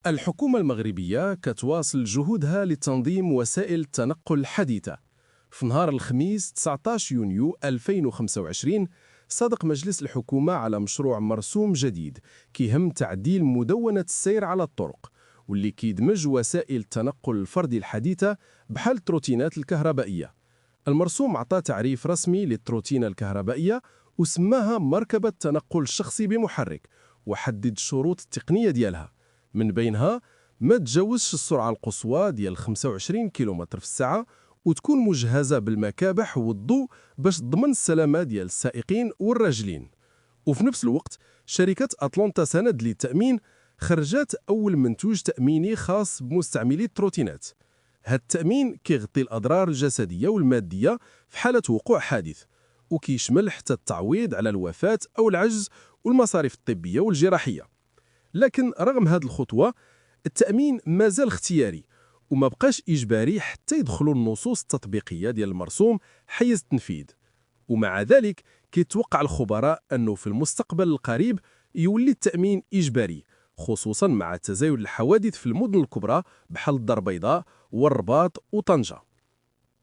الحكومة المغربية كتواصل جهودها لتنظيم وسائل التنقل الحديثة. في نهار الخميس 19 يونيو 2025 صادق مجلس الحكومة على مشروع مرسوم جديد كيهم تعديل مدونة السير على الطرق، واللي كيدمج وسائل التنقل الفردي الحديثة بحال التروتينات الكهربائية. المرسوم عطى تعريف رسمي للتروتينة الكهربائية وسماها مركبة تنقل شخصي بمحرك، وحدد الشروط التقنية ديالها، من بينها ما تجاوزش السرعة القصوى ديال 25 كيلومتر في الساعة، وتكون مجهزة بالمكابح والضوء باش تضمن السلامة ديال السائقين والراجلين. وفي نفس الوقت شركة أطلانتا سند للتأمين خرجت أول منتوج تأميني خاص بمستعملي التروتينات. هذا التأمين كيغطي الأضرار الجسدية والمادية في حالة وقوع حادث، وكيشمل حتى التعويض على الوفاة أو العجز والمصاريف الطبية والجراحية. لكن رغم هذه الخطوة، التأمين مازال اختياري وما بقاش إجباري حتى يدخلوا النصوص التطبيقية ديال المرسوم حيز التنفيذ. ومع ذلك كيتوقع الخبراء أنه في المستقبل القريب يولي التأمين إجباري، خصوصا مع تزايد الحوادث في المدن الكبرى بحال الدار البيضاء والرباط وطنجة.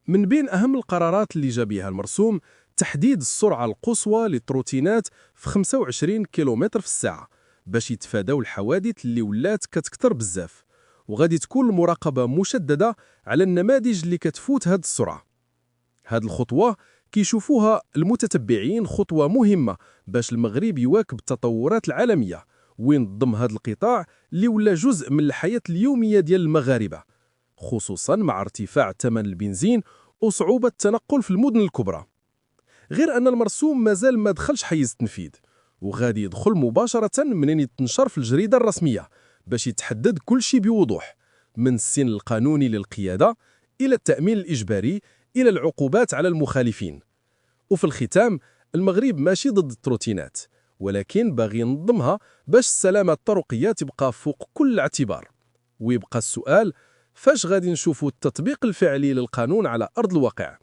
من بين أهم القرارات اللي جا بها المرسوم تحديد السرعة القصوى للتروتينات في 25 كيلومتر في الساعة باش يتفاداو الحوادث اللي ولات كتكتر بزاف، وغادي تكون المراقبة مشددة على النماذج اللي كتفوت هاد السرعة. هاد الخطوة كيشوفوها المتتبعين خطوة مهمة باش المغرب يواكب التطورات العالمية وينظم هاد القطاع اللي ولا جزء من الحياة اليومية ديال المغاربة، خصوصا مع ارتفاع ثمن البنزين وصعوبة التنقل في المدن الكبرى. غير أن المرسوم مازال ما دخلش حيز التنفيذ، وغادي يدخل مباشرة منين يتنشر في الجريدة الرسمية باش يتحدد كل شيء بوضوح، من السن القانوني للقيادة إلى التأمين الإجباري إلى العقوبات على المخالفين. وفي الختام، المغرب ماشي ضد التروتينات، ولكن باغي ينظمها باش السلامة الطرقية تبقى فوق كل اعتبار. ويبقى السؤال: فاش غادي نشوفوا التطبيق الفعلي للقانون على أرض الواقع؟